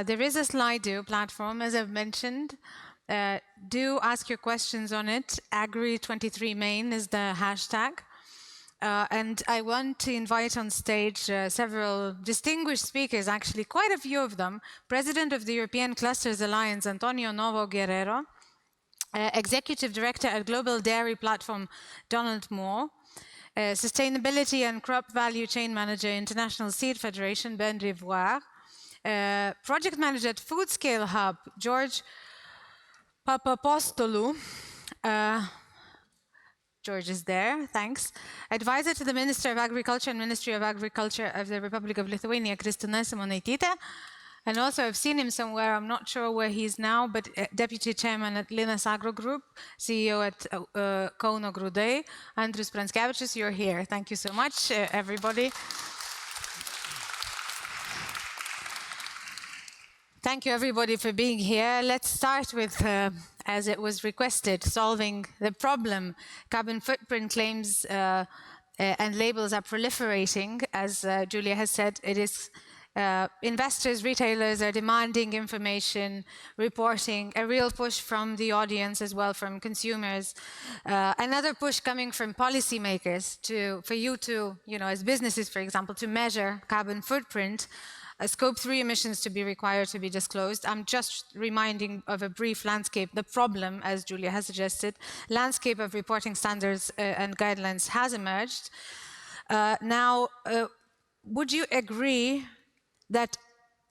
There is a Slido platform, as I've mentioned. Do ask your questions on it. Agri23main is the hashtag. And I want to invite on stage several distinguished speakers, actually quite a few of them. President of the European Clusters Alliance, Antonio Novo Guerrero. Executive Director at Global Dairy Platform, Donald Moore. Sustainability and Crop Value Chain Manager, International Seed Federation, Ben Rivoire. Project Manager at Food Scale Hub, George Papapostolou. George is there, thanks. Advisor to the Minister of Agriculture and Ministry of Agriculture of the Republic of Lithuania, Kristinas Simonaitytė. And also I've seen him somewhere, I'm not sure where he's now, but Deputy Chairman at Linas Agro Group, CEO at Kauno Grūdai. Andrius Pranskevičius, you're here. Thank you so much, everybody. Thank you, everybody, for being here. Let's start with, as it was requested, solving the problem. Carbon footprint claims and labels are proliferating. As Julia has said, it is investors, retailers are demanding information, reporting, a real push from the audience as well, from consumers. Another push coming from policymakers for you to, as businesses, for example, to measure carbon footprint. Scope 3 emissions to be required to be disclosed. I'm just reminding of a brief landscape. The problem, as Julia has suggested, landscape of reporting standards and guidelines has emerged. Now, would you agree that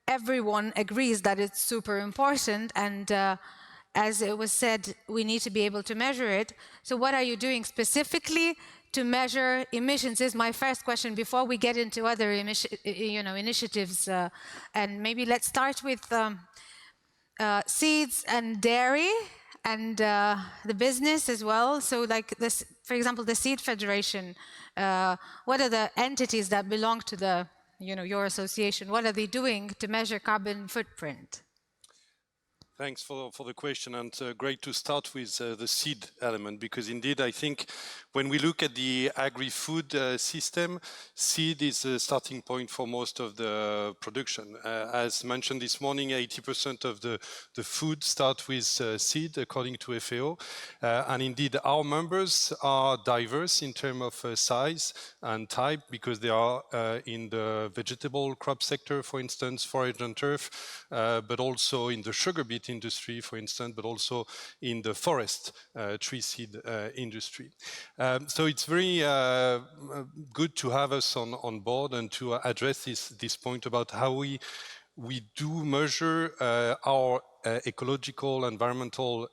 everyone agrees that it's super important and as it was said, we need to be able to measure it. So what are you doing specifically to measure emissions is my first question before we get into other initiatives. And maybe let's start with seeds and dairy and the business as well. So like this, for example, the Seed Federation, what are the entities that belong to the, your association? What are they doing to measure carbon footprint? Thanks for the question, and great to start with the seed element, because indeed I think when we look at the agri-food system, seed is a starting point for most of the production. As mentioned this morning, 80% of the food start with seed, according to FAO. And indeed, our members are diverse in terms of size and type, because they are in the vegetable crop sector, for instance, forage and turf, but also in the sugar beet industry, for instance, but also in the forest tree seed industry. So it's very good to have us on board and to address this point about how we do measure our ecological, environmental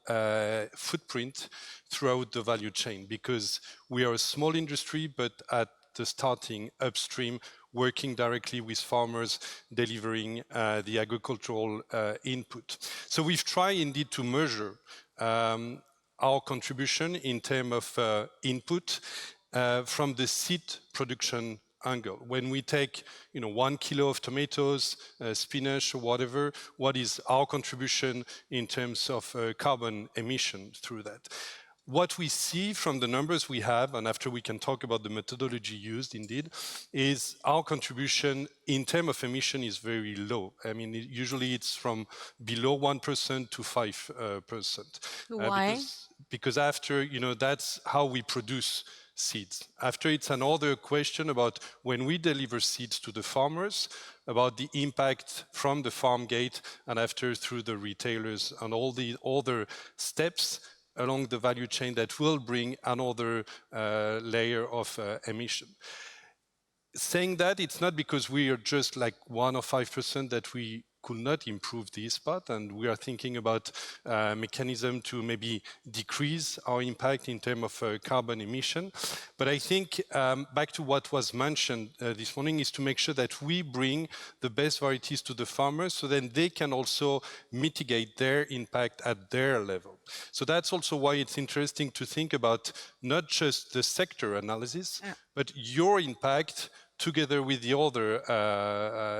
footprint throughout the value chain, because we are a small industry, but at the starting upstream, working directly with farmers, delivering the agricultural input. So we've tried indeed to measure our contribution in terms of input from the seed production angle. When we take 1 kilo of tomatoes, spinach, or whatever, what is our contribution in terms of carbon emission through that? What we see from the numbers we have, and after we can talk about the methodology used indeed, is our contribution in terms of emission is very low. I mean, usually it's from below 1% to 5%. Why? Because after, that's how we produce seeds. After, it's another question about when we deliver seeds to the farmers, about the impact from the farm gate, and after through the retailers and all the other steps along the value chain that will bring another layer of emission. Saying that, it's not because we are just like 1 or 5% that we could not improve this part, and we are thinking about mechanism to maybe decrease our impact in terms of carbon emission. But I think back to what was mentioned this morning is to make sure that we bring the best varieties to the farmers, so then they can also mitigate their impact at their level. So that's also why it's interesting to think about not just the sector analysis, but your impact together with the other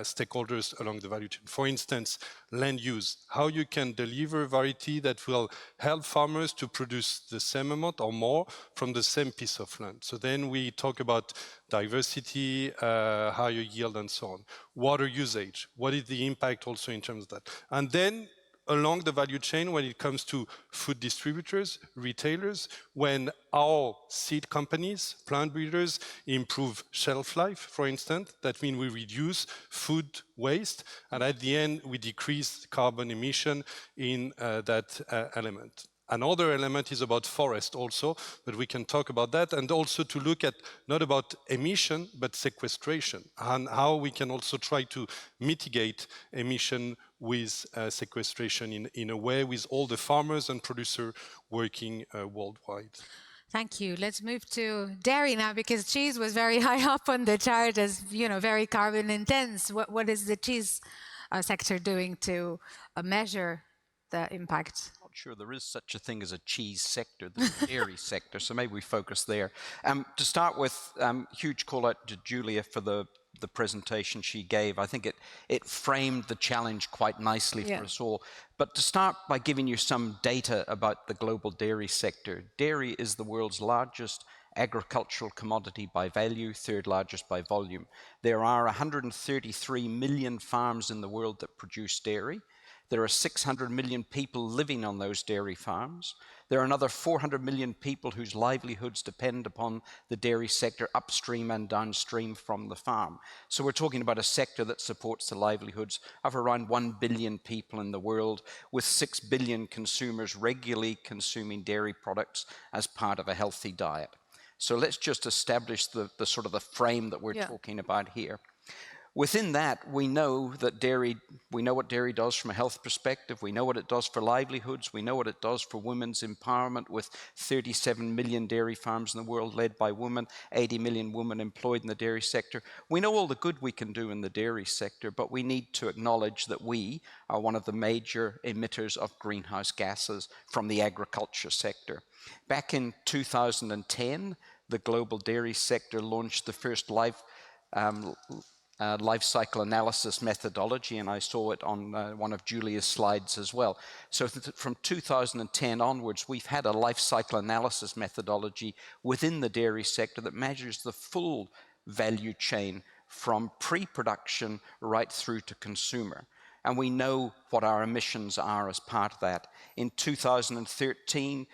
stakeholders along the value chain. For instance, land use, how you can deliver variety that will help farmers to produce the same amount or more from the same piece of land. So then we talk about diversity, higher yield, and so on. Water usage, what is the impact also in terms of that? And then along the value chain, when it comes to food distributors, retailers, when our seed companies, plant breeders, improve shelf life, for instance, that means we reduce food waste, and at the end, we decrease carbon emission in that element. Another element is about forest also, but we can talk about that, and also to look at not about emission, but sequestration, and how we can also try to mitigate emission with sequestration in a way with all the farmers and producers working worldwide. Thank you. Let's move to dairy now, because cheese was very high up on the chart as, you know, very carbon intense. What is the cheese sector doing to measure the impact? Not sure there is such a thing as a cheese sector, the dairy sector, so maybe we focus there. To start with, huge call out to Julia for the presentation she gave. I think it framed the challenge quite nicely for us all. But to start by giving you some data about the global dairy sector. Dairy is the world's largest agricultural commodity by value, third largest by volume. There are 133 million farms in the world that produce dairy. There are 600 million people living on those dairy farms. There are another 400 million people whose livelihoods depend upon the dairy sector upstream and downstream from the farm. So we're talking about a sector that supports the livelihoods of around 1 billion people in the world, with 6 billion consumers regularly consuming dairy products as part of a healthy diet. So let's just establish the sort of the frame that we're talking about here. Within that, we know that what dairy does from a health perspective. We know what it does for livelihoods. We know what it does for women's empowerment, with 37 million dairy farms in the world led by women, 80 million women employed in the dairy sector. We know all the good we can do in the dairy sector, but we need to acknowledge that we are one of the major emitters of greenhouse gases from the agriculture sector. Back in 2010, the global dairy sector launched the first life cycle analysis methodology, and I saw it on one of Julia's slides as well. So from 2010 onwards, we've had a life cycle analysis methodology within the dairy sector that measures the full value chain from pre-production right through to consumer. And we know what our emissions are as part of that. In 2013,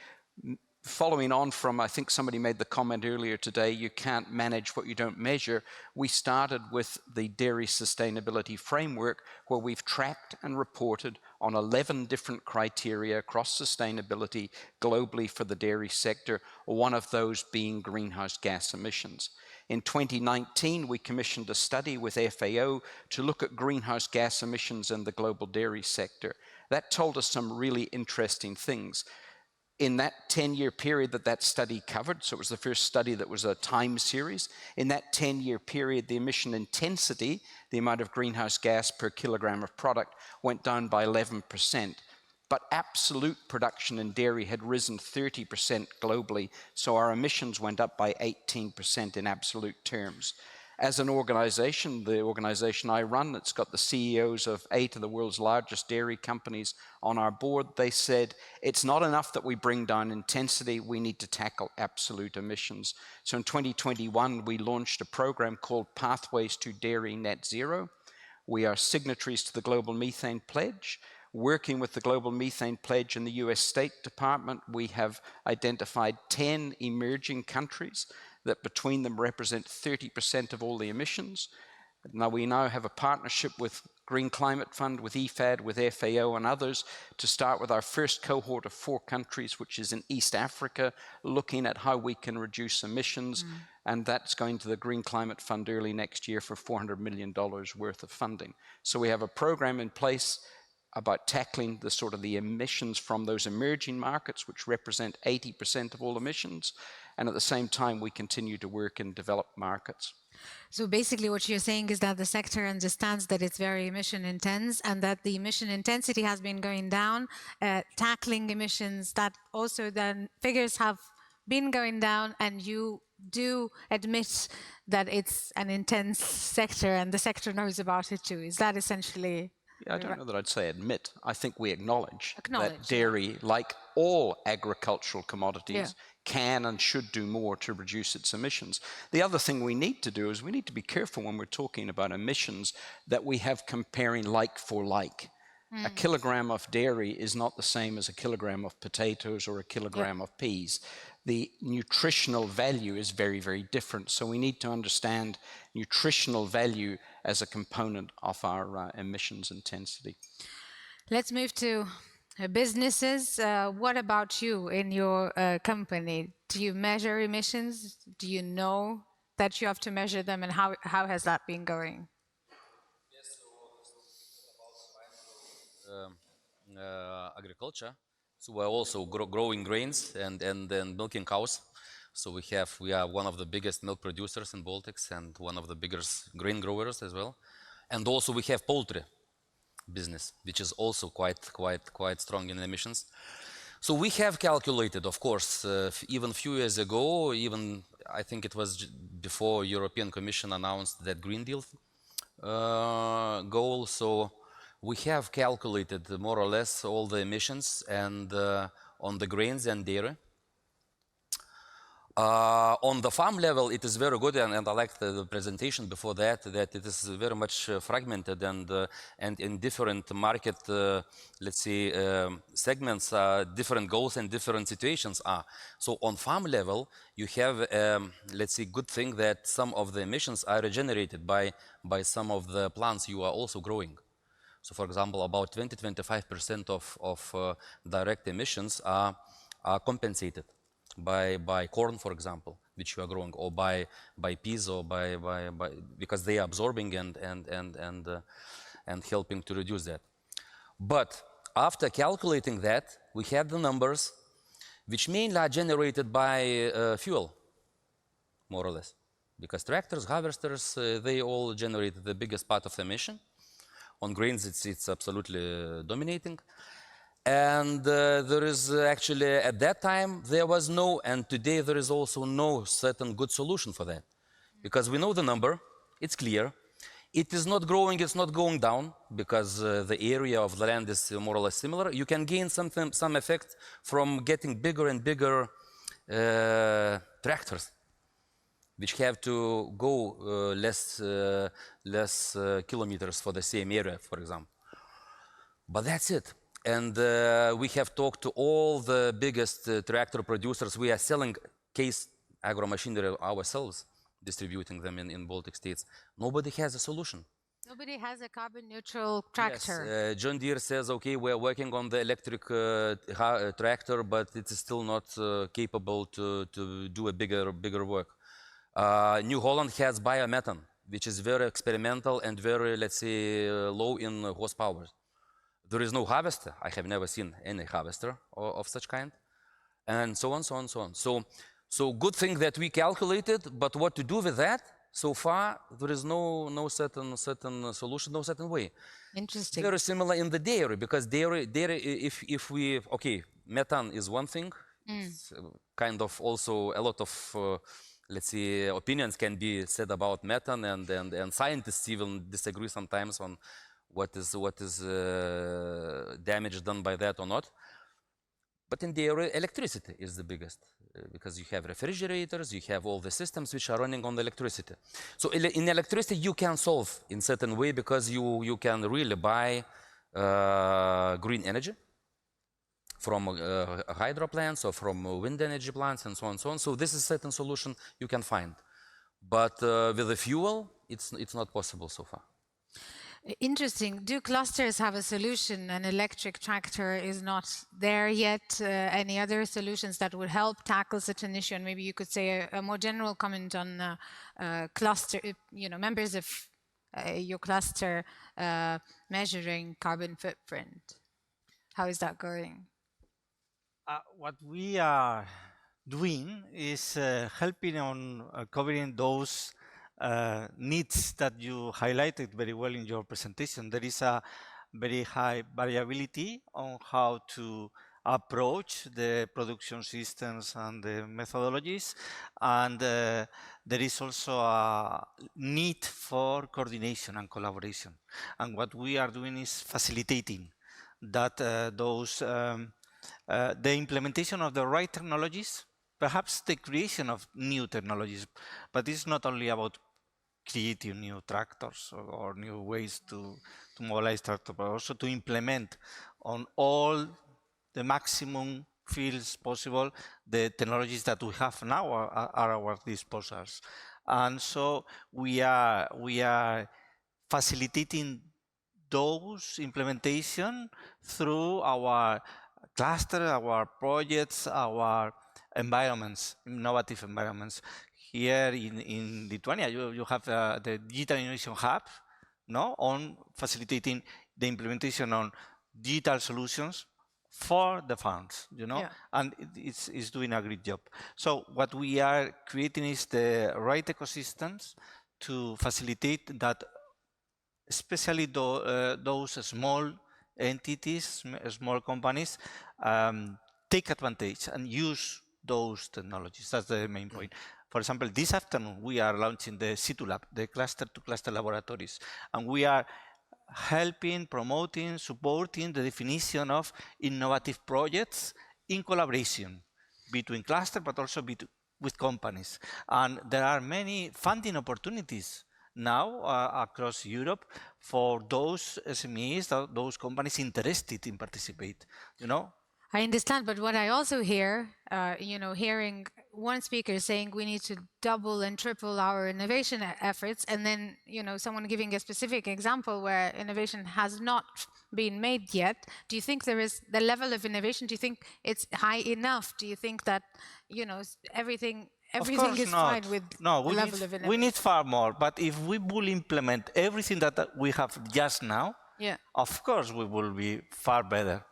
following on from, I think somebody made the comment earlier today, you can't manage what you don't measure. We started with the Dairy Sustainability Framework, where we've tracked and reported on 11 different criteria across sustainability globally for the dairy sector, one of those being greenhouse gas emissions. In 2019, we commissioned a study with FAO to look at greenhouse gas emissions in the global dairy sector. That told us some really interesting things. In that 10-year period that study covered, so it was the first study that was a time series, in that 10-year period, the emission intensity, the amount of greenhouse gas per kilogram of product, went down by 11%. But absolute production in dairy had risen 30% globally, so our emissions went up by 18% in absolute terms. As an organization, the organization I run, it's got the CEOs of 8 of the world's largest dairy companies on our board. They said, it's not enough that we bring down intensity, we need to tackle absolute emissions. So in 2021, we launched a program called Pathways to Dairy Net Zero. We are signatories to the Global Methane Pledge. Working with the Global Methane Pledge and the US State Department, we have identified 10 emerging countries that between them represent 30% of all the emissions. Now we have a partnership with Green Climate Fund, with IFAD, with FAO and others to start with our first cohort of 4 countries, which is in East Africa, looking at how we can reduce emissions. And that's going to the Green Climate Fund early next year for $400 million worth of funding. So we have a program in place about tackling the sort of the emissions from those emerging markets, which represent 80% of all emissions. And at the same time, we continue to work in developed markets. So basically what you're saying is that the sector understands that it's very emission intense and that the emission intensity has been going down, tackling emissions, that also then figures have been going down, and you do admit that it's an intense sector and the sector knows about it too. Is that essentially? Yeah, I don't know that I'd say admit. I think we acknowledge that Yeah. dairy, like all agricultural commodities, can and should do more to reduce its emissions. The other thing we need to do is we need to be careful when we're talking about emissions that we have comparing like for like. A kilogram of dairy is not the same as a kilogram of potatoes or a kilogram of peas. The nutritional value is very, very different. So we need to understand nutritional value as a component of our emissions intensity. Let's move to businesses. What about you in your company? Do you measure emissions? Do you know that you have to measure them, and how has that been going? Agriculture. So we're also growing grains and milking cows. So we are one of the biggest milk producers in Baltics and one of the biggest grain growers as well. And also we have poultry business, which is also quite strong in emissions. So we have calculated, of course, even a few years ago, even I think it was before European Commission announced that Green Deal goal. So we have calculated more or less all the emissions and on the grains and dairy. On the farm level, it is very good, and I liked the presentation before that it is very much fragmented and in different market, let's say, segments, different goals and different situations are. So on farm level, you have, let's say, good thing that some of the emissions are regenerated by some of the plants you are also growing. So for example, about 20-25% of direct emissions are compensated by corn, for example, which you are growing, or by peas, or by because they are absorbing and helping to reduce that. But after calculating that, we have the numbers which mainly are generated by fuel, more or less, because tractors, harvesters, they all generate the biggest part of the emission. On grains, it's absolutely dominating. And there is actually, at that time, there was no, and today there is also no certain good solution for that. Because we know the number, it's clear. It is not growing, it's not going down, because the area of the land is more or less similar. You can gain some effect from getting bigger and bigger tractors, which have to go less kilometers for the same area, for example. But that's it. And we have talked to all the biggest tractor producers. We are selling case agro machinery ourselves, distributing them in Baltic states. Nobody has a solution. Nobody has a carbon neutral tractor. Yes, John Deere says, okay, we're working on the electric tractor, but it is still not capable to do a bigger work. New Holland has biomethane, which is very experimental and very, let's say, low in horsepower. There is no harvester. I have never seen any harvester of such kind, and so on, so on, so on. So good thing that we calculated, but what to do with that? So far, there is no certain solution, no certain way. Interesting. Very similar in the dairy, because dairy, if we, okay, methane is one thing. It's kind of also a lot of, let's say, opinions can be said about methane, and scientists even disagree sometimes on what is damage done by that or not. But in dairy, electricity is the biggest, because you have refrigerators, you have all the systems which are running on the electricity. So in electricity, you can solve in certain way, because you can really buy green energy from hydro plants or from wind energy plants and so on and so on. So this is a certain solution you can find. But with the fuel, it's not possible so far. Interesting. Do clusters have a solution? An electric tractor is not there yet. Any other solutions that would help tackle such an issue? And maybe you could say a more general comment on cluster, members of your cluster measuring carbon footprint. How is that going? What we are doing is helping on covering those needs that you highlighted very well in your presentation. There is a very high variability on how to approach the production systems and the methodologies, and there is also a need for coordination and collaboration. And what we are doing is facilitating that the implementation of the right technologies, perhaps the creation of new technologies, but it's not only about creating new tractors or new ways to mobilize tractors, but also to implement on all the maximum fields possible the technologies that we have now are our disposals. And so we are facilitating those implementation through our cluster, our projects, our environments, innovative environments. Here in Lithuania, you have the Digital Innovation Hub, no, on facilitating the implementation on digital solutions for the farms, and it's doing a great job. So what we are creating is the right ecosystems to facilitate that, especially those small entities, small companies, take advantage and use those technologies. That's the main point. For example, this afternoon, we are launching the C2 Lab, the cluster-to-cluster laboratories, and we are helping, promoting, supporting the definition of innovative projects in collaboration between clusters, but also with companies. And there are many funding opportunities now across Europe for those SMEs, those companies interested in participate, I understand, but what I also hear, hearing one speaker saying we need to double and triple our innovation efforts, and then, someone giving a specific example where innovation has not been made yet. Do you think there is the level of innovation? Do you think it's high enough? Do you think that, everything is fine with the level of innovation? We need far more, but if we will implement everything that we have just now, of course we will be far better.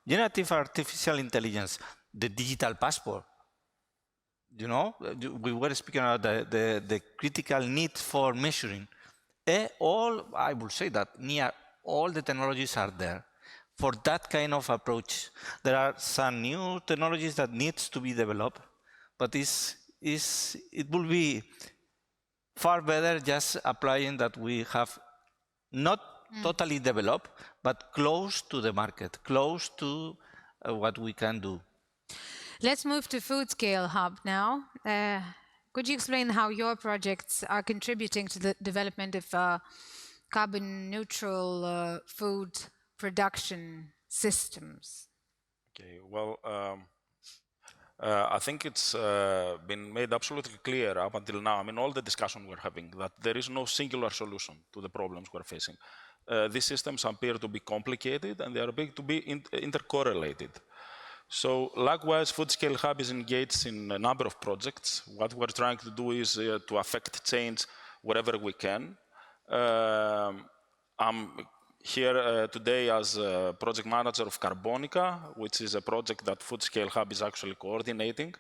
Generative artificial intelligence, the digital passport. We were speaking about the critical need for measuring. I will say that near all the technologies are there for that kind of approach. There are some new technologies that needs to be developed, but it will be far better just applying that we have not totally developed, but close to the market, close to what we can do. Let's move to Food Scale Hub now. Could you explain how your projects are contributing to the development of carbon neutral food production systems? Okay, well, I think it's been made absolutely clear up until now, all the discussion we're having, that there is no singular solution to the problems we're facing. These systems appear to be complicated and they are big to be intercorrelated. So likewise, Food Scale Hub is engaged in a number of projects. What we're trying to do is to affect change wherever we can. I'm here today as a project manager of Carbonica, which is a project that Food Scale Hub is actually coordinating.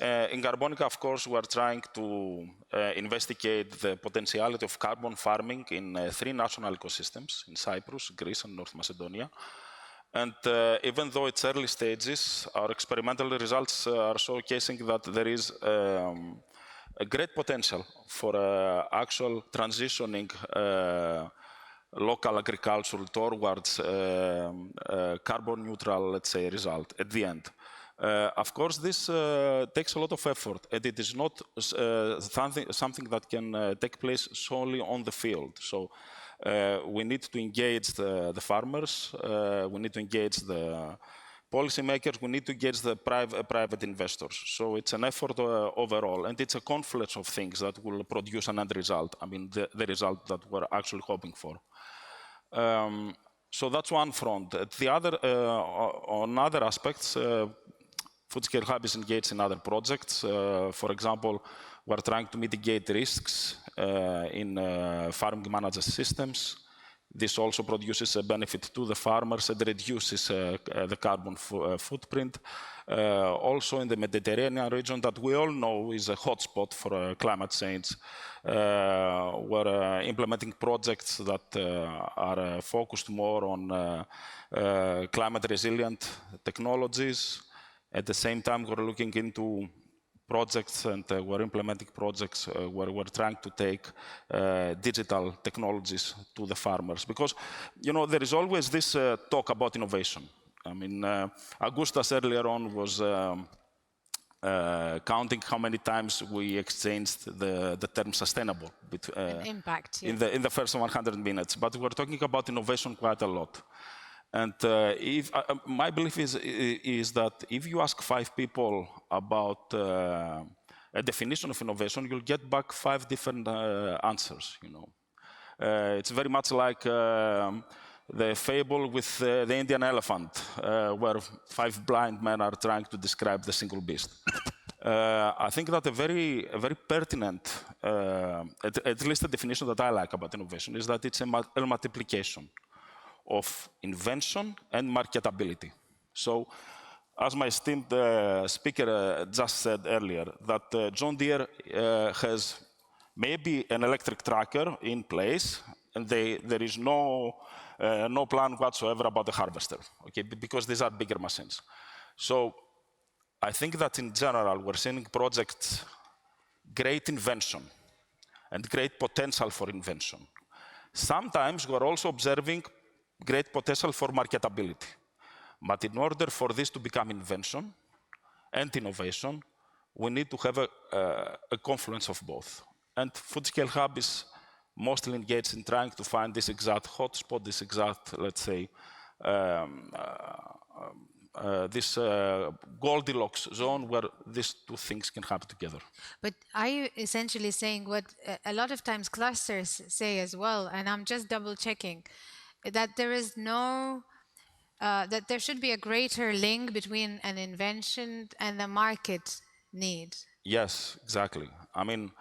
In Carbonica, of course, we're trying to investigate the potentiality of carbon farming in 3 national ecosystems, in Cyprus, Greece, and North Macedonia. And even though it's early stages, our experimental results are showcasing that there is a great potential for actual transitioning local agriculture towards carbon neutral, let's say, result at the end. Of course, this takes a lot of effort, and it is not something that can take place solely on the field. So we need to engage the farmers, we need to engage the policymakers, we need to engage the private investors. So it's an effort overall, and it's a confluence of things that will produce an end result. The result that we're actually hoping for. So that's one front. The other, on other aspects, Food Scale Hub is engaged in other projects. For example, we're trying to mitigate risks in farming management systems. This also produces a benefit to the farmers and reduces the carbon footprint. Also in the Mediterranean region that we all know is a hotspot for climate change, we're implementing projects that are focused more on climate resilient technologies. At the same time, we're looking into projects and we're implementing projects where we're trying to take digital technologies to the farmers. Because, you know, there is always this talk about innovation. I mean, Augustas earlier on was counting how many times we exchanged the term sustainable impact, yeah. in the first 100 minutes. But we're talking about innovation quite a lot. And my belief is that if you ask 5 people about a definition of innovation, you'll get back 5 different answers. You know, it's very much like the fable with the Indian elephant, where 5 blind men are trying to describe the single beast. I think that a very pertinent, at least the definition that I like about innovation, is that it's a multiplication of invention and marketability. So, as my esteemed speaker just said earlier, that John Deere has maybe an electric tracker in place, and there is no plan whatsoever about the harvester, okay? Because these are bigger machines. So, I think that in general, we're seeing projects, great invention and great potential for invention. Sometimes we're also observing great potential for marketability. But in order for this to become invention and innovation, we need to have a confluence of both. And Food Scale Hub is mostly engaged in trying to find this exact hotspot, this exact, let's say, this Goldilocks zone where these 2 things can happen together. But are you essentially saying what a lot of times clusters say as well, and I'm just double checking, that there is no, that there should be a greater link between an invention and the market need? Yes, exactly. I mean,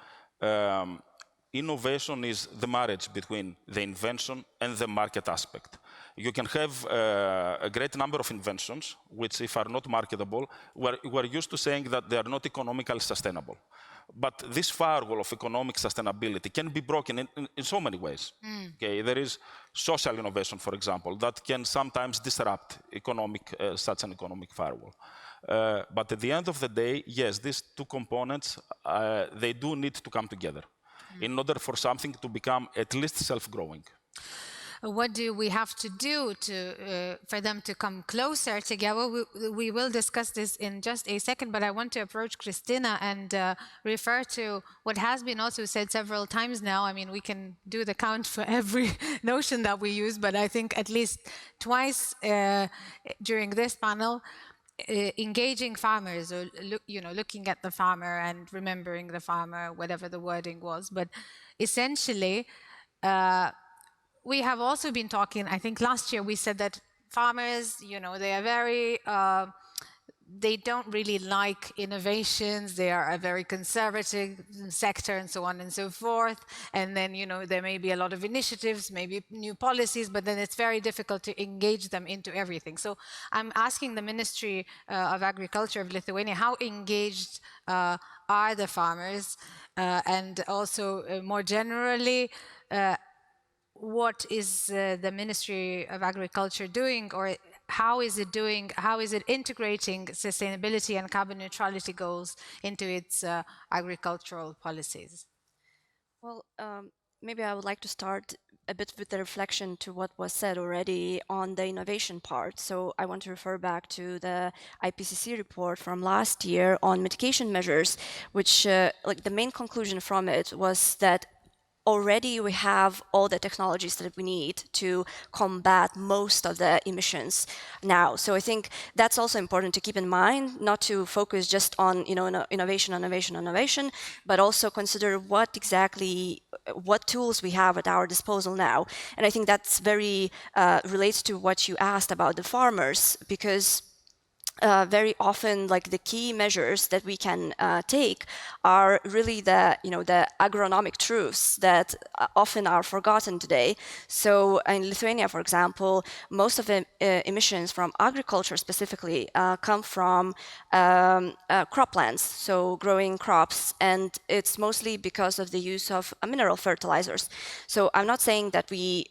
innovation is the marriage between the invention and the market aspect. You can have a great number of inventions, which if are not marketable, we're used to saying that they are not economically sustainable. But this firewall of economic sustainability can be broken in so many ways. Okay, there is social innovation, for example, that can sometimes disrupt such an economic firewall. But at the end of the day, yes, these 2 components, they do need to come together in order for something to become at least self-growing. What do we have to do for them to come closer together? We will discuss this in just a second, but I want to approach Christina and refer to what has been also said several times now. I mean, we can do the count for every notion that we use, but I think at least twice during this panel, engaging farmers, or looking at the farmer and remembering the farmer, whatever the wording was. But essentially, we have also been talking, I think last year we said that farmers, they are very, they don't really like innovations. They are a very conservative sector and so on and so forth. And then, there may be a lot of initiatives, maybe new policies, but then it's very difficult to engage them into everything. So I'm asking the Ministry of Agriculture of Lithuania, how engaged are the farmers? And also more generally, what is the Ministry of Agriculture doing, or how is it integrating sustainability and carbon neutrality goals into its agricultural policies? Well, maybe I would like to start a bit with the reflection to what was said already on the innovation part. So I want to refer back to the IPCC report from last year on mitigation measures, which like the main conclusion from it was that already we have all the technologies that we need to combat most of the emissions now. So I think that's also important to keep in mind, not to focus just on innovation, but also consider what tools we have at our disposal now. And I think that's very relates to what you asked about the farmers, because very often, like the key measures that we can take are really the the agronomic truths that often are forgotten today. So in Lithuania, for example, most of the emissions from agriculture specifically come from croplands, so growing crops, and it's mostly because of the use of mineral fertilizers. So I'm not saying that we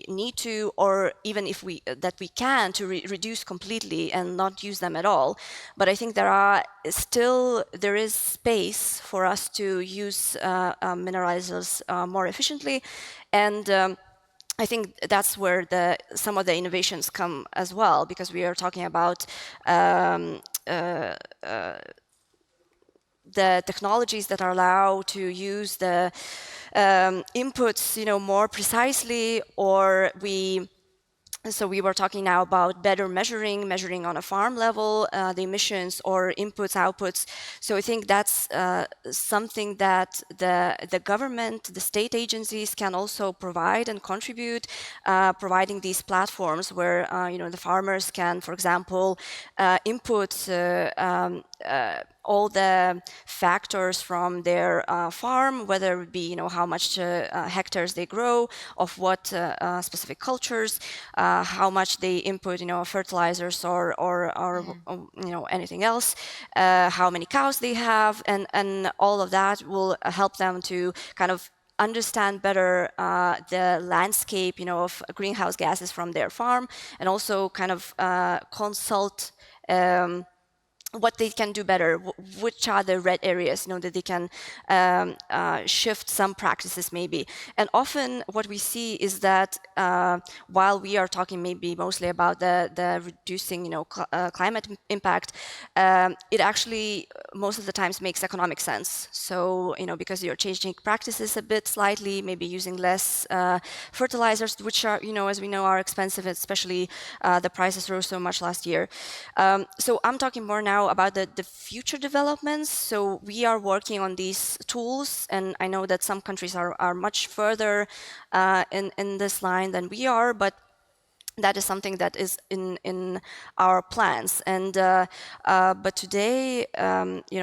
need to, or even if we that we can, to reduce completely and not use them at all. But I think there is space for us to use mineralizers more efficiently, and I think that's where some of the innovations come as well, because we are talking about the technologies that are allowed to use the inputs, more precisely, or so we were talking now about better measuring on a farm level, the emissions or inputs, outputs. So I think that's something that the government, the state agencies can also provide and contribute, providing these platforms where the farmers can, for example, input all the factors from their farm, whether it be how much hectares they grow, of what specific cultures, how much they input fertilizers or anything else, how many cows they have, and all of that will help them to kind of understand better the landscape of greenhouse gases from their farm, and also kind of consult what they can do better, which are the red areas, that they can shift some practices maybe. And often what we see is that while we are talking maybe mostly about the reducing, climate impact, it actually most of the times makes economic sense. So, because you're changing practices a bit slightly, maybe using less fertilizers, which are, as we know, are expensive, especially the prices rose so much last year. So I'm talking more now about the future developments. So we are working on these tools, and I know that some countries are much further in this line than we are, but that is something that is in our plans. And but today,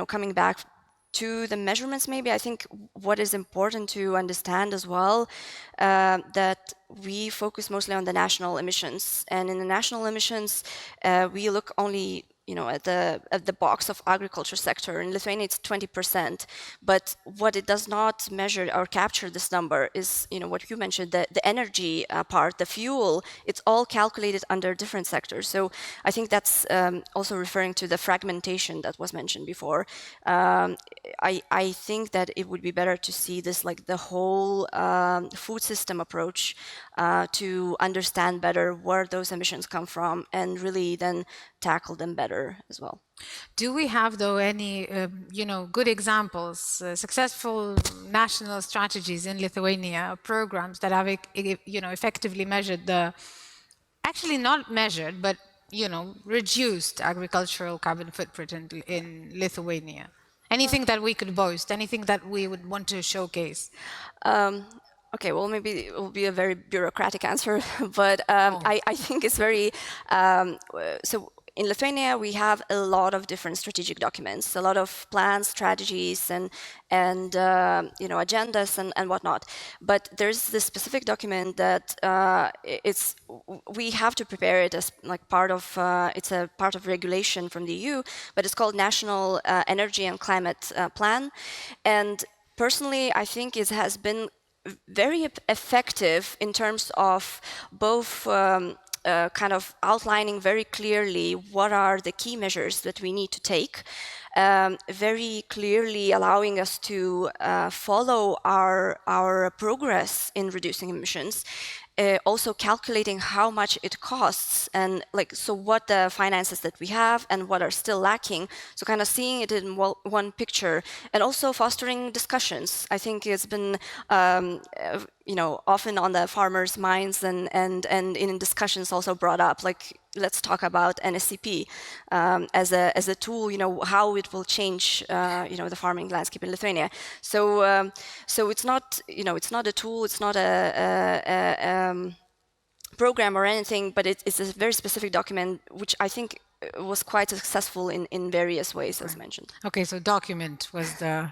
coming back to the measurements, maybe I think what is important to understand as well, that we focus mostly on the national emissions, and in the national emissions, we look only at the box of agriculture sector. In Lithuania, it's 20%. But what it does not measure or capture this number is, what you mentioned, the energy part, the fuel. It's all calculated under different sectors. So I think that's also referring to the fragmentation that was mentioned before. I think that it would be better to see this like the whole food system approach, to understand better where those emissions come from, and really then tackle them better as well. Do we have, though, any, good examples, successful national strategies in Lithuania, programs that have, effectively measured actually not measured, but, reduced agricultural carbon footprint in Lithuania? Anything that we could boast, anything that we would want to showcase? Okay, well, maybe it will be a very bureaucratic answer, but I think it's very, so in Lithuania, we have a lot of different strategic documents, a lot of plans, strategies, and agendas and whatnot. But there's this specific document that we have to prepare it as like part of, it's a part of regulation from the EU, but it's called National Energy and Climate Plan. And personally, I think it has been very effective in terms of both kind of outlining very clearly what are the key measures that we need to take, very clearly allowing us to follow our progress in reducing emissions, also calculating how much it costs, and so what the finances that we have and what are still lacking, so kind of seeing it in one picture, and also fostering discussions. I think it's been often on the farmers' minds, and in discussions also brought up, like, let's talk about NSCP as a tool, how it will change the farming landscape in Lithuania. So it's not a tool, it's not a program or anything, but it's a very specific document, which I think was quite successful in various ways, as mentioned. Okay, so document was the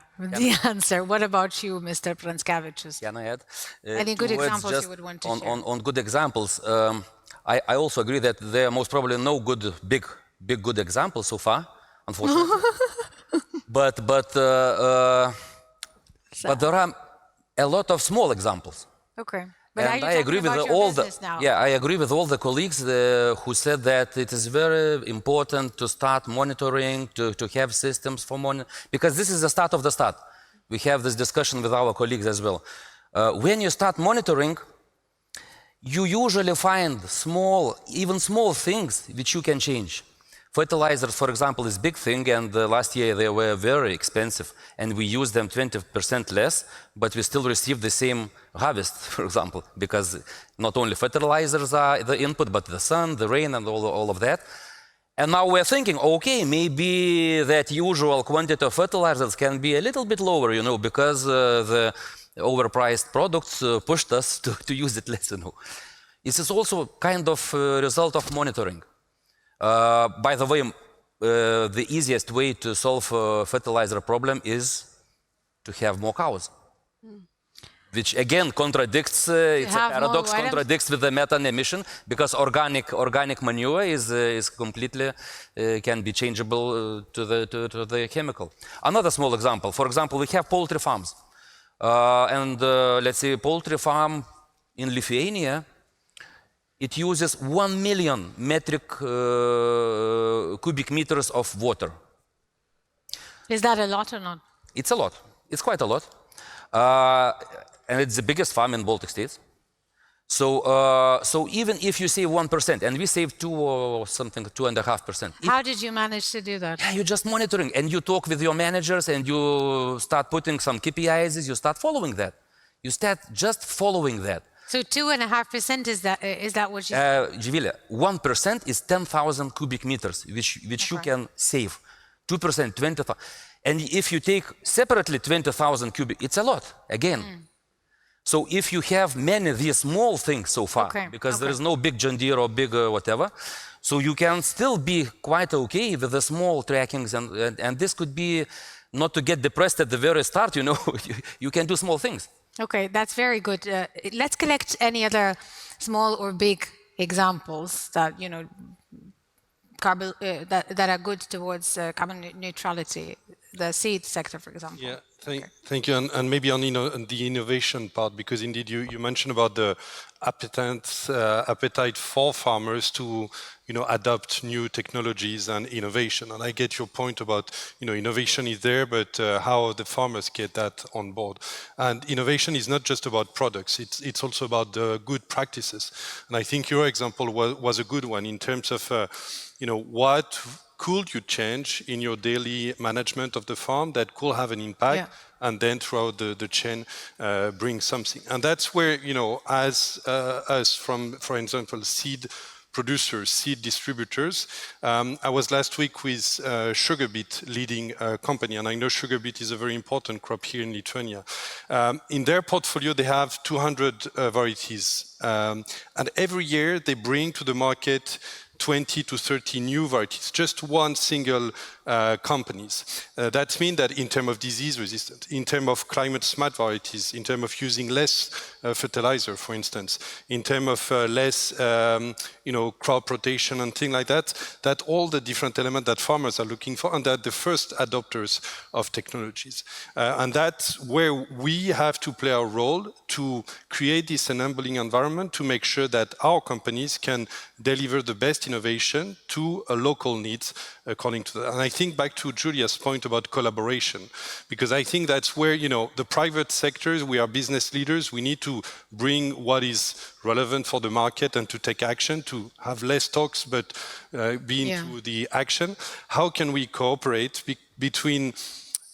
answer. What about you, Mr. Pranskavicius? Can I add? Any good Two words examples just you would want to on, share? on good examples. I also agree that there are most probably no big good examples so far, unfortunately. but there are a lot of small examples. Okay. But are And you I agree talking with about your all the business now? I agree with all the colleagues who said that it is very important to start monitoring, to have systems for monitoring, because this is the start of the start. We have this discussion with our colleagues as well. When you start monitoring, you usually find even small things which you can change. Fertilizers, for example, is a big thing, and last year they were very expensive, and we used them 20% less, but we still received the same harvest, for example, because not only fertilizers are the input, but the sun, the rain, and all of that. And now we're thinking, okay, maybe that usual quantity of fertilizers can be a little bit lower, because the overpriced products pushed us to use it less, This is also kind of a result of monitoring. By the way, the easiest way to solve a fertilizer problem is to have more cows. Which again contradicts, it's a paradox, contradicts with the methane emission, because organic manure is completely, can be changeable to the chemical. Another small example, for example, we have poultry farms. Let's say poultry farm in Lithuania, it uses 1 million metric cubic meters of water. Is that a lot or not? It's a lot. It's quite a lot. And it's the biggest farm in Baltic states. So even if you save 1%, and we save 2.5%. How did you manage to do that? Yeah, you're just monitoring, and you talk with your managers, and you start putting some KPIs, you start following that. You start just following that. So 2.5% is that what you said? Jivilia, 1% is 10,000 cubic meters, which you can save. 2%, 20,000. And if you take separately 20,000 cubic, it's a lot, again. So if you have many of these small things so far, because there is no big John Deere or big whatever, so you can still be quite okay with the small trackings, and this could be not to get depressed at the very start, you can do small things. Okay, that's very good. Let's collect any other small or big examples that that are good towards carbon neutrality. The seed sector, for example. Yeah, thank you. And maybe on the innovation part, because indeed you mentioned about the appetite for farmers to adopt new technologies and innovation. And I get your point about innovation is there, but how the farmers get that on board. And innovation is not just about products; it's also about the good practices. And I think your example was a good one in terms of what could you change in your daily management of the farm that could have an impact, and then throughout the chain bring something. And that's where, as us from, for example, seed producers, seed distributors. I was last week with sugar beet leading company, and I know sugar beet is a very important crop here in Lithuania. In their portfolio, they have 200 varieties, and every year they bring to the market 20 to 30 new varieties, just one single companies. That means that in terms of disease resistant, in terms of climate smart varieties, in terms of using less fertilizer, for instance, in terms of less crop rotation and things like that, that all the different elements that farmers are looking for, and that the first adopters of technologies. And that's where we have to play our role to create this enabling environment to make sure that our companies can deliver the best innovation to local needs according to that. And I think back to Julia's point about collaboration, because I think that's where, the private sectors, we are business leaders, we need to bring what is relevant for the market and to take action, to have less talks, but be into the action. How can we cooperate between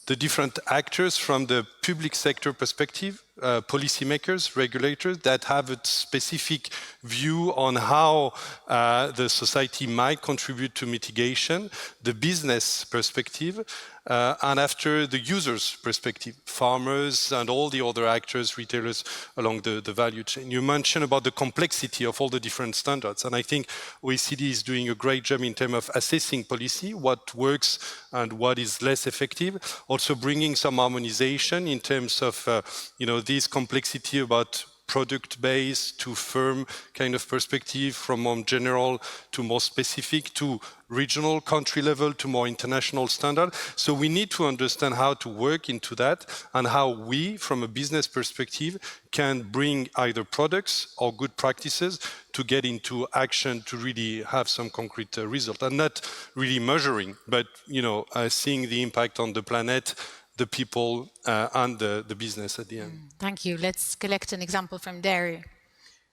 the different actors from the public sector perspective, policymakers, regulators that have a specific view on how the society might contribute to mitigation, the business perspective, and after the user's perspective, farmers and all the other actors, retailers along the value chain. You mentioned about the complexity of all the different standards, and I think OECD is doing a great job in terms of assessing policy, what works and what is less effective, also bringing some harmonization in terms of this complexity about product-based to firm kind of perspective, from more general to more specific to regional, country level to more international standard. So we need to understand how to work into that and how we, from a business perspective, can bring either products or good practices to get into action to really have some concrete result. And not really measuring, but seeing the impact on the planet, the people, and the business at the end. Thank you. Let's collect an example from dairy.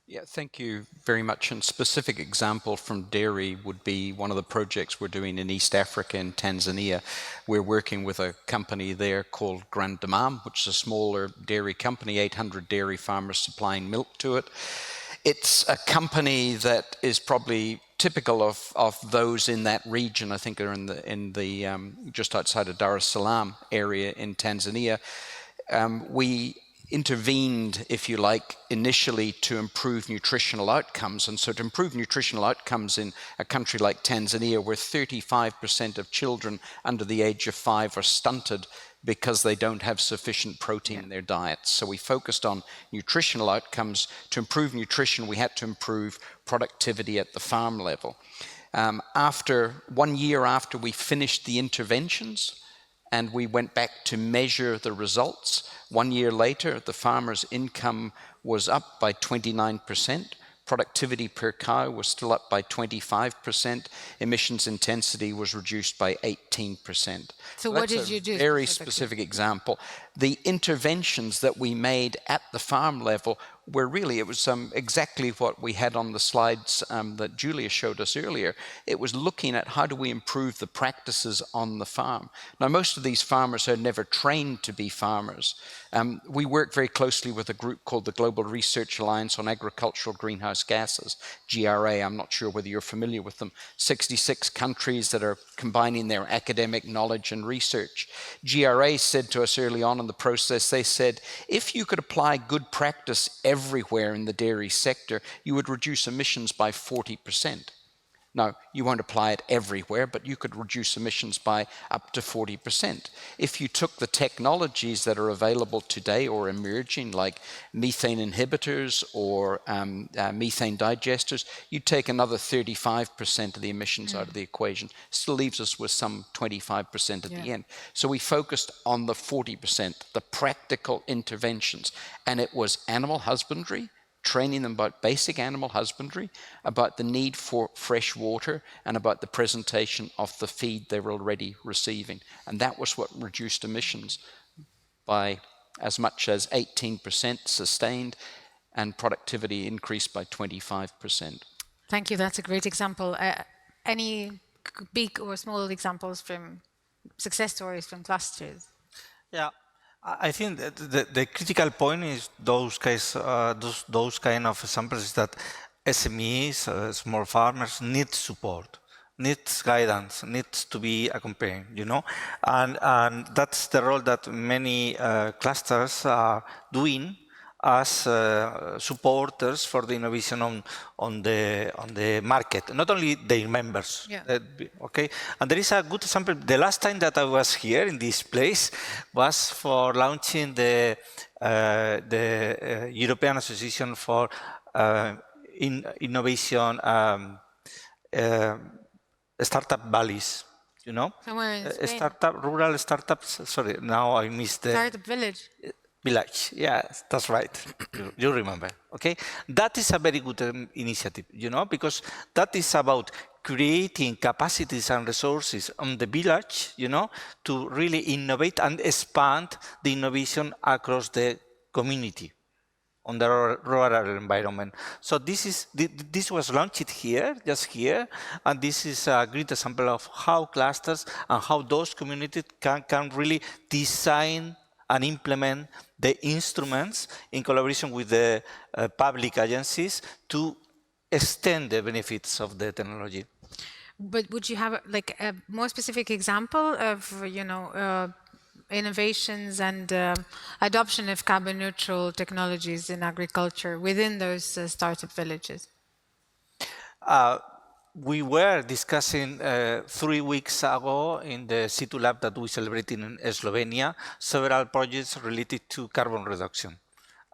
Yeah, thank you very much. And specific example from dairy would be one of the projects we're doing in East Africa in Tanzania. We're working with a company there called Grand Damam, which is a smaller dairy company, 800 dairy farmers supplying milk to it. It's a company that is probably typical of those in that region. I think are in the just outside of Dar es Salaam area in Tanzania. We intervened, if you like, initially to improve nutritional outcomes. And so to improve nutritional outcomes in a country like Tanzania, where 35% of children under the age of 5 are stunted because they don't have sufficient protein in their diets. So we focused on nutritional outcomes. To improve nutrition, we had to improve productivity at the farm level. After 1 year after we finished the interventions, and we went back to measure the results, 1 year later, the farmer's income was up by 29%. Productivity per cow was still up by 25%. Emissions intensity was reduced by 18%. So what did you do? Very specific example. The interventions that we made at the farm level were really, it was exactly what we had on the slides that Julia showed us earlier. It was looking at how do we improve the practices on the farm. Now, most of these farmers are never trained to be farmers. We work very closely with a group called the Global Research Alliance on Agricultural Greenhouse Gases, GRA. I'm not sure whether you're familiar with them. 66 countries that are combining their academic knowledge and research. GRA said to us early on in the process, they said, if you could apply good practice everywhere in the dairy sector, you would reduce emissions by 40%. Now, you won't apply it everywhere, but you could reduce emissions by up to 40%. If you took the technologies that are available today or emerging, like methane inhibitors or methane digesters, you'd take another 35% of the emissions out of the equation. Still leaves us with some 25% at the end. So we focused on the 40%, the practical interventions. And it was animal husbandry, training them about basic animal husbandry, about the need for fresh water, and about the presentation of the feed they were already receiving. And that was what reduced emissions by as much as 18% sustained, and productivity increased by 25%. Thank you. That's a great example. Any big or small examples from success stories from clusters? Yeah. I think that the critical point is those kind of examples is that SMEs, small farmers, need support, needs guidance, needs to be accompanied, and that's the role that many clusters are doing as supporters for the innovation on the market, not only their members. Okay, and there is a good example. The last time that I was here in this place was for launching the European Association for Innovation Startup Valleys. Somewhere in Spain. Rural startups. Sorry, now I missed the Startup village. Village, yeah, that's right. You remember, okay? That is a very good initiative, because that is about creating capacities and resources on the village, to really innovate and expand the innovation across the community on the rural environment. So this was launched here, just here, and this is a great example of how clusters and how those communities can really design and implement the instruments in collaboration with the public agencies to extend the benefits of the technology. But would you have like a more specific example of, innovations and adoption of carbon neutral technologies in agriculture within those startup villages? We were discussing 3 weeks ago in the C2 Lab that we celebrated in Slovenia, several projects related to carbon reduction.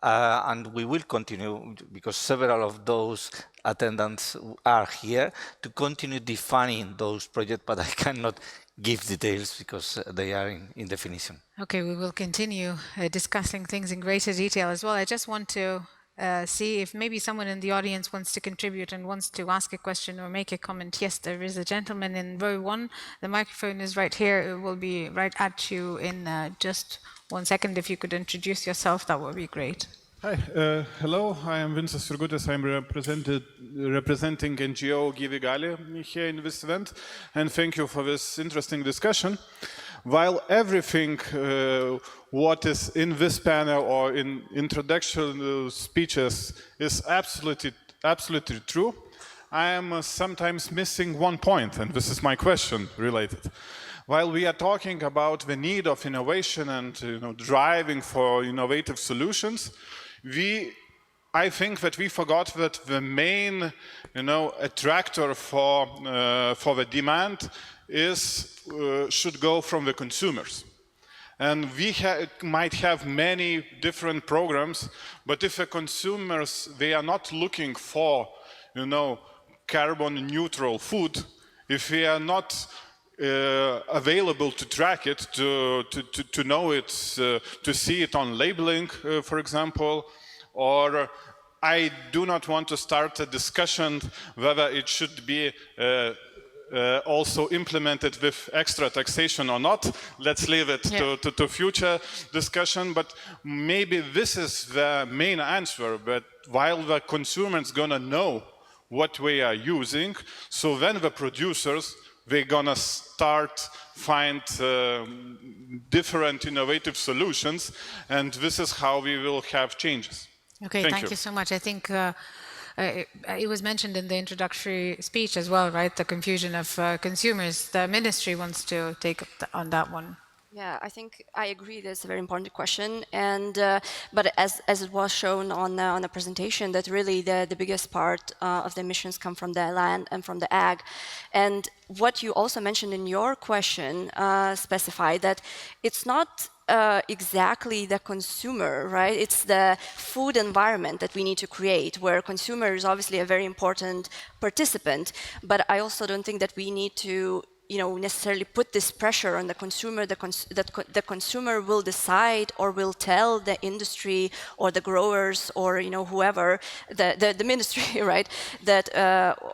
And we will continue, because several of those attendants are here, to continue defining those projects, but I cannot give details because they are in definition. Okay, we will continue discussing things in greater detail as well. I just want to see if maybe someone in the audience wants to contribute and wants to ask a question or make a comment. Yes, there is a gentleman in row 1. The microphone is right here. It will be right at you in just 1 second. If you could introduce yourself, that would be great. Hi, hello, I am Vincas Jurgutis. I'm representing NGO Gyvi Gali here in this event, and thank you for this interesting discussion. While everything what is in this panel or in introduction speeches is absolutely true, I am sometimes missing one point, and this is my question related. While we are talking about the need of innovation and driving for innovative solutions, I think that we forgot that the main, attractor for the demand should go from the consumers. And we might have many different programs, but if the consumers, they are not looking for, carbon neutral food, if we are not available to track it, to know it, to see it on labeling, for example, or I do not want to start a discussion whether it should be also implemented with extra taxation or not. Let's leave it to future discussion, but maybe this is the main answer, but while the consumer is gonna know what we are using, so then the producers, they're gonna start find different innovative solutions, and this is how we will have changes. Okay, thank you so much. I think it was mentioned in the introductory speech as well, right? The confusion of consumers. The ministry wants to take on that one. Yeah, I think I agree. That's a very important question, and but as it was shown on the presentation, that really the biggest part of the emissions come from the land and from the ag, and what you also mentioned in your question specified that it's not exactly the consumer, right? It's the food environment that we need to create, where consumer is obviously a very important participant, but I also don't think that we need to necessarily put this pressure on the consumer, the consumer will decide or will tell the industry or the growers or whoever, the ministry, right, that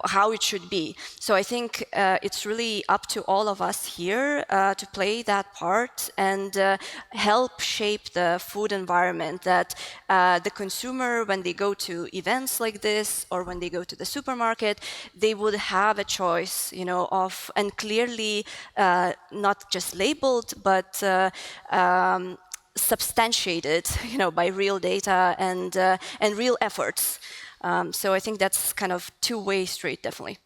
how it should be. So I think it's really up to all of us here to play that part and help shape the food environment, that the consumer, when they go to events like this or when they go to the supermarket, they would have a choice, of, and clearly not just labeled, but substantiated, by real data and real efforts. So I think that's kind of two-way street, definitely.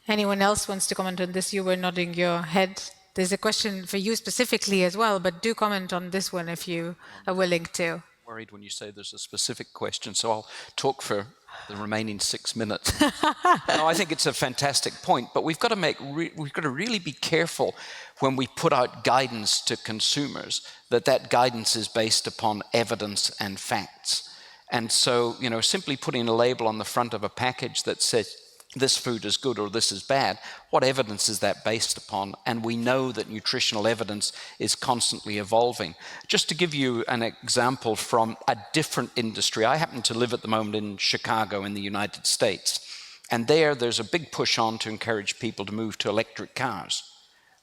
Anyone else wants to comment on this? You were nodding your head. There's a question for you specifically as well, but do comment on this one if you are willing to. Worried when you say there's a specific question, so I'll talk for the remaining 6 minutes. No, I think it's a fantastic point, but we've got to really be careful when we put out guidance to consumers that guidance is based upon evidence and facts. And so, simply putting a label on the front of a package that says this food is good or this is bad, what evidence is that based upon? And we know that nutritional evidence is constantly evolving. Just to give you an example from a different industry, I happen to live at the moment in Chicago in the United States, and there's a big push on to encourage people to move to electric cars.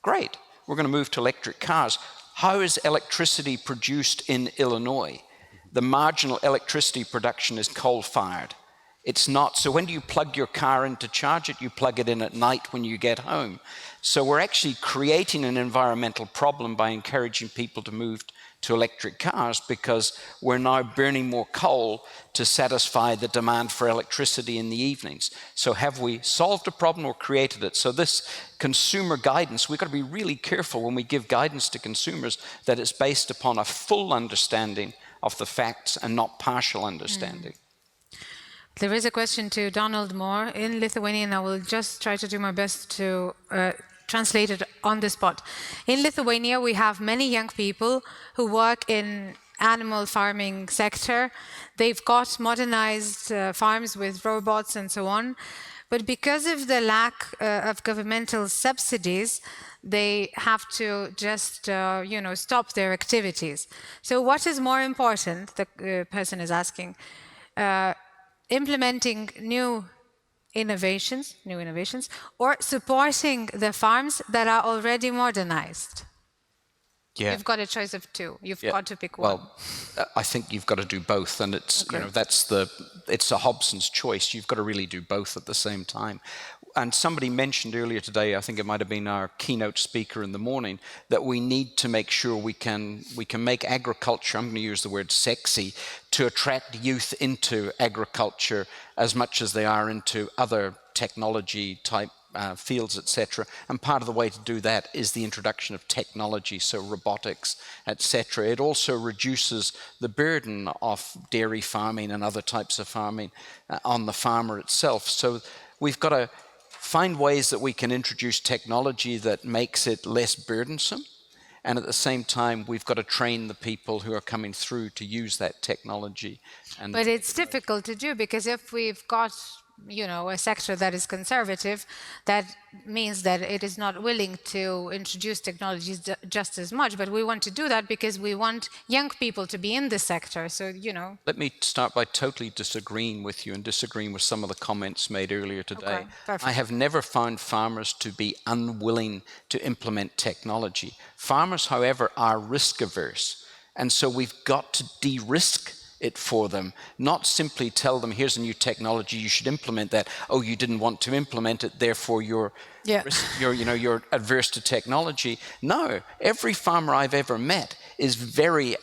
Great, we're going to move to electric cars. How is electricity produced in Illinois? The marginal electricity production is coal-fired. It's not. So when do you plug your car in to charge it? You plug it in at night when you get home. So we're actually creating an environmental problem by encouraging people to move to electric cars because we're now burning more coal to satisfy the demand for electricity in the evenings. So have we solved a problem or created it? So this consumer guidance, we've got to be really careful when we give guidance to consumers that it's based upon a full understanding of the facts and not partial understanding. There is a question to Donald Moore in Lithuanian. I will just try to do my best to translate it on the spot. In Lithuania, we have many young people who work in animal farming sector. They've got modernized farms with robots and so on. But because of the lack of governmental subsidies, they have to just, stop their activities. So what is more important, the person is asking, implementing new innovations, or supporting the farms that are already modernized? Yeah. You've got a choice of two. You've got to pick one. Well, I think you've got to do both, and it's it's a Hobson's choice. You've got to really do both at the same time. And somebody mentioned earlier today, I think it might have been our keynote speaker in the morning, that we need to make sure we can make agriculture, I'm going to use the word sexy, to attract youth into agriculture as much as they are into other technology type fields, etc. And part of the way to do that is the introduction of technology, so robotics, etc. It also reduces the burden of dairy farming and other types of farming on the farmer itself. So we've got to find ways that we can introduce technology that makes it less burdensome, and at the same time we've got to train the people who are coming through to use that technology. But it's difficult to do because if we've got a sector that is conservative, that means that it is not willing to introduce technologies just as much. But we want to do that because we want young people to be in the sector. So, Let me start by totally disagreeing with you and disagreeing with some of the comments made earlier today. Okay, I have never found farmers to be unwilling to implement technology. Farmers, however, are risk averse. And so we've got to de-risk it for them, not simply tell them, here's a new technology, you should implement that. Oh, you didn't want to implement it, therefore you're adverse to technology. No, every farmer I've ever met is very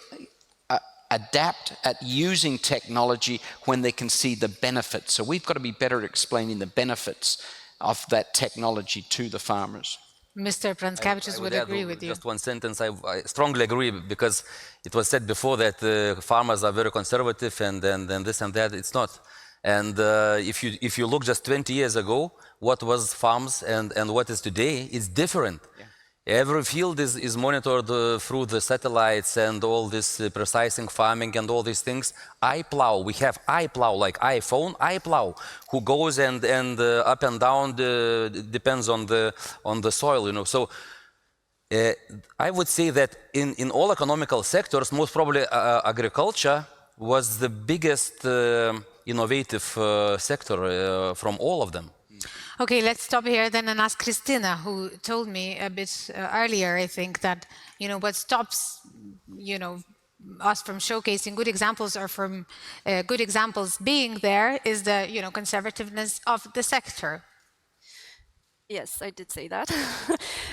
adept at using technology when they can see the benefits. So we've got to be better at explaining the benefits of that technology to the farmers. Mr. Pranskavicius would agree with you. Just one sentence. I strongly agree, because it was said before that farmers are very conservative and this and that. It's not. And if you look just 20 years ago, what was farms and what is today, it's different. Yeah. Every field is monitored through the satellites and all this precising farming and all these things. iPlow, we have iPlow, like iPhone, iPlow, who goes and up and down, depends on the soil, So I would say that in all economical sectors, most probably agriculture was the biggest innovative sector from all of them. Okay, let's stop here then and ask Christina, who told me a bit earlier, I think, that, what stops, us from showcasing good examples or from good examples being there is the, conservativeness of the sector. Yes, I did say that.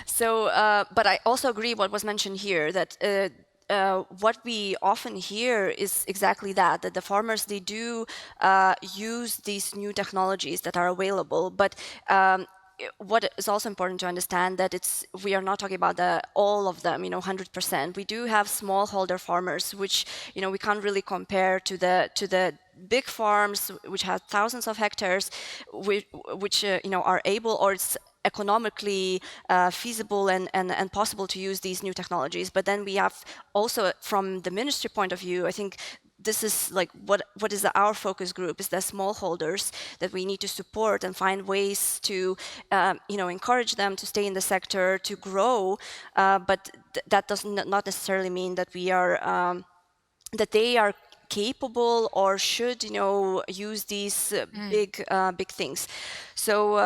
So, but I also agree what was mentioned here, that what we often hear is exactly that the farmers, they do use these new technologies that are available, but what is also important to understand that we are not talking about all of them, 100%. We do have smallholder farmers, which we can't really compare to the big farms, which have thousands of hectares, which are able, or it's economically feasible and possible to use these new technologies. But then we have also, from the ministry point of view, I think this is like what is our focus group, is the smallholders that we need to support and find ways to encourage them to stay in the sector, to grow. But that does not necessarily mean that we are that they are capable or should use these big things. So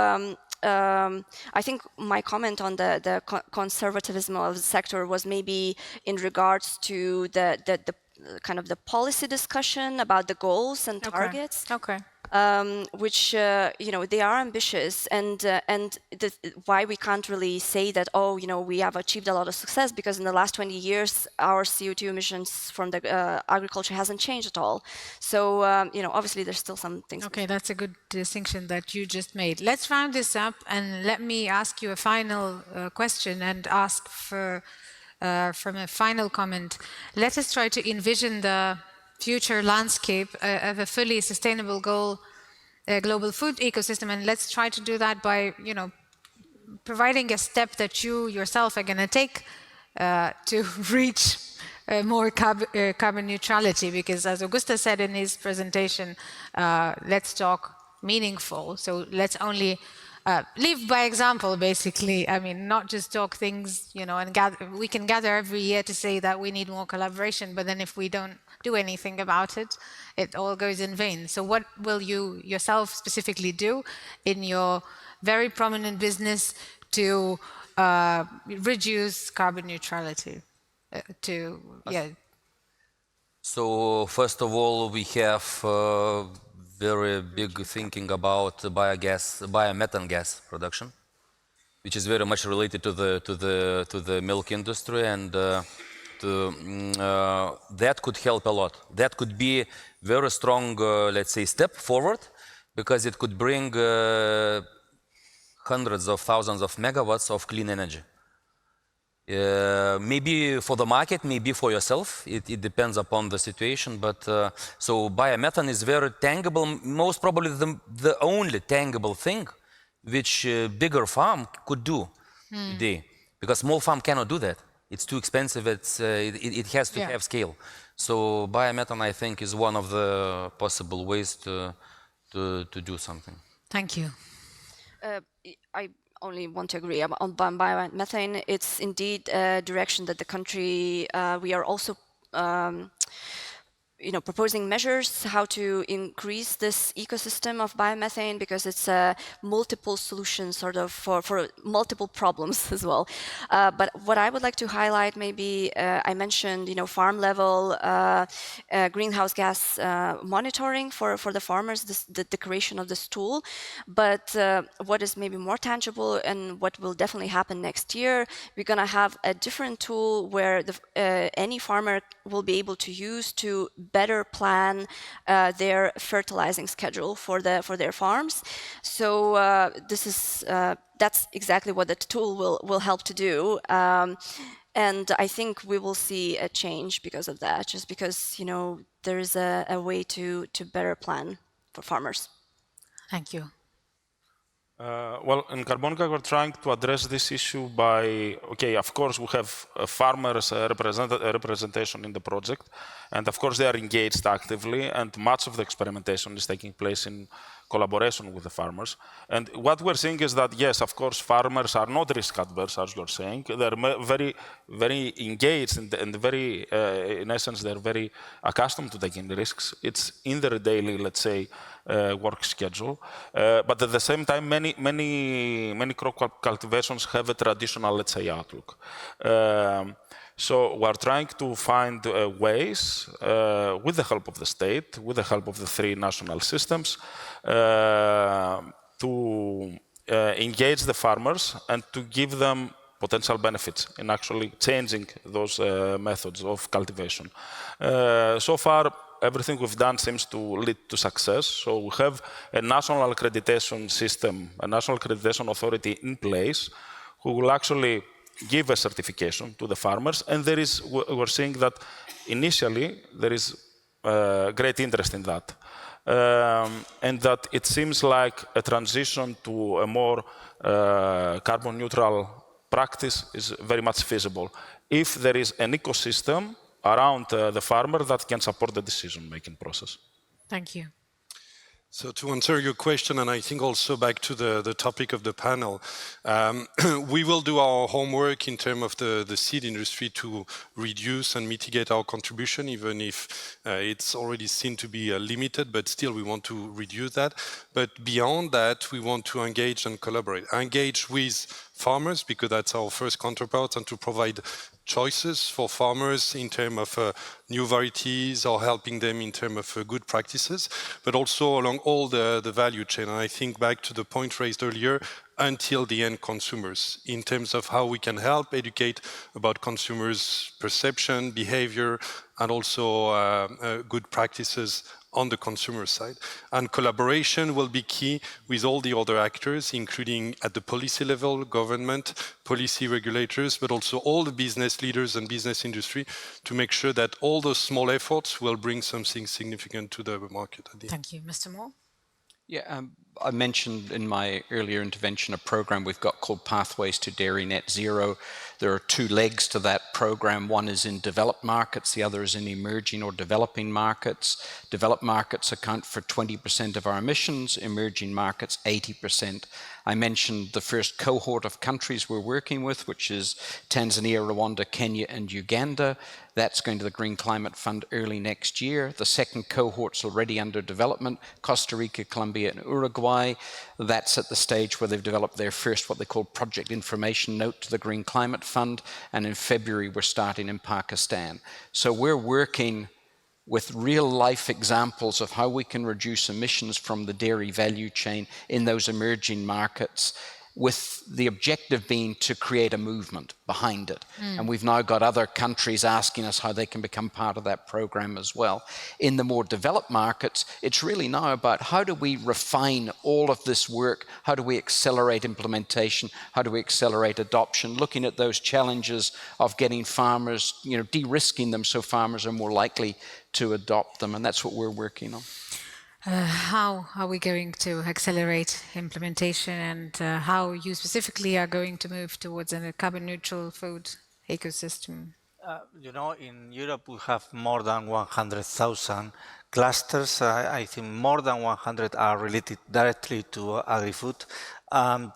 I think my comment on the conservatism of the sector was maybe in regards to the kind of the policy discussion about the goals and targets. Okay. which they are ambitious, and why we can't really say that, oh, we have achieved a lot of success, because in the last 20 years our CO2 emissions from the agriculture hasn't changed at all. So obviously there's still some things. Okay, that's a good distinction that you just made. Let's round this up, and let me ask you a final question and ask for from a final comment. Let us try to envision the future landscape of a fully sustainable global food ecosystem, and let's try to do that by providing a step that you yourself are going to take to reach more carbon neutrality, because as Augusta said in his presentation, let's talk meaningful. So let's only live by example, basically. I mean, not just talk things, and we can gather every year to say that we need more collaboration, but then if we don't do anything about it, it all goes in vain. So what will you yourself specifically do in your very prominent business to reduce carbon neutrality? So first of all, we have very big thinking about biomethane gas production, which is very much related to the milk industry, and that could help a lot. That could be very strong, let's say, step forward, because it could bring hundreds of thousands of megawatts of clean energy. Maybe for the market, maybe for yourself, it depends upon the situation, but so biomethane is very tangible, most probably the only tangible thing which bigger farm could do today, because small farm cannot do that. It's too expensive, it has to have scale. So biomethane, I think, is one of the possible ways to do something. Thank you. I only want to agree on biomethane. It's indeed a direction that the country, we are also proposing measures how to increase this ecosystem of biomethane, because it's a multiple solution sort of for multiple problems as well. But what I would like to highlight, maybe I mentioned, farm level greenhouse gas monitoring for the farmers, the creation of this tool. But what is maybe more tangible and what will definitely happen next year, we're going to have a different tool where any farmer will be able to use to better plan their fertilizing schedule for their farms. So that's exactly what the tool will help to do. And I think we will see a change because of that, just because there is a way to better plan for farmers. Thank you. Well, in Carbonica, we're trying to address this issue by, of course, we have farmers representation in the project, and of course they are engaged actively, and much of the experimentation is taking place in collaboration with the farmers. And what we're seeing is that, yes, of course, farmers are not risk adverse, as you're saying. They're very, very engaged, and very, in essence, they're very accustomed to taking risks. It's in their daily, let's say, work schedule. But at the same time, many crop cultivations have a traditional, let's say, outlook. So we're trying to find ways, with the help of the state, with the help of the 3 national systems, to engage the farmers and to give them potential benefits in actually changing those methods of cultivation. So far, everything we've done seems to lead to success. So we have a national accreditation system, a national accreditation authority in place, who will actually give a certification to the farmers. And we're seeing that initially there is great interest in that. And that it seems like a transition to a more carbon neutral practice is very much feasible if there is an ecosystem around the farmer that can support the decision-making process. Thank you. So to answer your question, and I think also back to the topic of the panel, we will do our homework in terms of the seed industry to reduce and mitigate our contribution, even if it's already seen to be limited, but still we want to reduce that. But beyond that, we want to engage and collaborate. Engage with farmers, because that's our first counterpart, and to provide choices for farmers in terms of new varieties or helping them in terms of good practices, but also along all the value chain. And I think back to the point raised earlier, until the end consumers, in terms of how we can help educate about consumers' perception, behavior, and also good practices on the consumer side. And collaboration will be key with all the other actors, including at the policy level, government, policy regulators, but also all the business leaders and business industry, to make sure that all those small efforts will bring something significant to the market at the end. Thank you. Mr. Moore? Yeah, I mentioned in my earlier intervention a program we've got called Pathways to Dairy Net Zero. There are two legs to that program. One is in developed markets, the other is in emerging or developing markets. Developed markets account for 20% of our emissions, emerging markets 80%. I mentioned the first cohort of countries we're working with, which is Tanzania, Rwanda, Kenya, and Uganda. That's going to the Green Climate Fund early next year. The second cohort's already under development, Costa Rica, Colombia, and Uruguay. That's at the stage where they've developed their first, what they call project information note to the Green Climate Fund. And in February, we're starting in Pakistan. So we're working with real-life examples of how we can reduce emissions from the dairy value chain in those emerging markets, with the objective being to create a movement behind it. And we've now got other countries asking us how they can become part of that program as well. In the more developed markets, it's really now about how do we refine all of this work, how do we accelerate implementation, how do we accelerate adoption, looking at those challenges of getting farmers, de-risking them so farmers are more likely to adopt them, and that's what we're working on. How are we going to accelerate implementation, and how you specifically are going to move towards a carbon neutral food ecosystem? In Europe we have more than 100,000 clusters. I think more than 100 are related directly to agri-food. And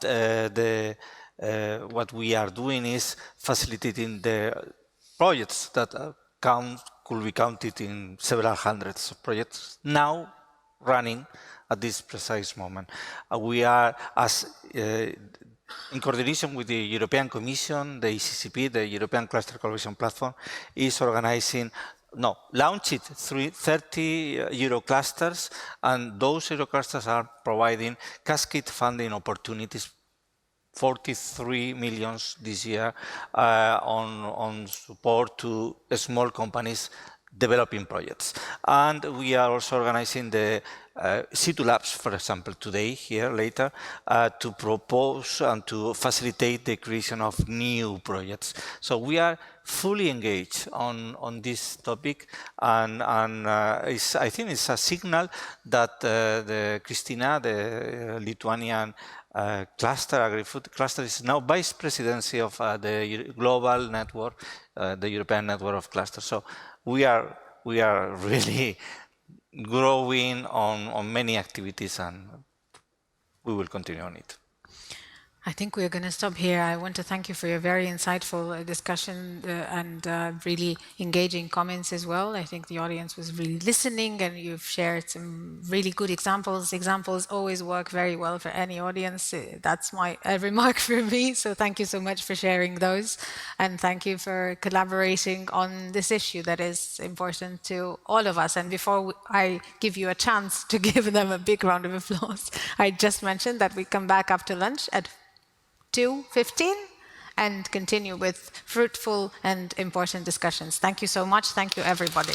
what we are doing is facilitating the projects that could be counted in several hundreds of projects now running at this precise moment. We are, in coordination with the European Commission, the ECCP, the European Cluster Collaboration Platform, is launched 30 Euro clusters, and those Euro clusters are providing cascade funding opportunities, 43 million this year on support to small companies developing projects. And we are also organizing the C2 Labs, for example, today, here, later, to propose and to facilitate the creation of new projects. So we are fully engaged on this topic, and I think it's a signal that Kristina, the Lithuanian cluster, agri-food cluster, is now vice presidency of the global network, the European network of clusters. So we are really growing on many activities, and we will continue on it. I think we're going to stop here. I want to thank you for your very insightful discussion and really engaging comments as well. I think the audience was really listening, and you've shared some really good examples. Examples always work very well for any audience. That's a remark for me. So thank you so much for sharing those. And thank you for collaborating on this issue that is important to all of us. And before I give you a chance to give them a big round of applause, I just mentioned that we come back after lunch at 2:15 and continue with fruitful and important discussions. Thank you so much. Thank you, everybody.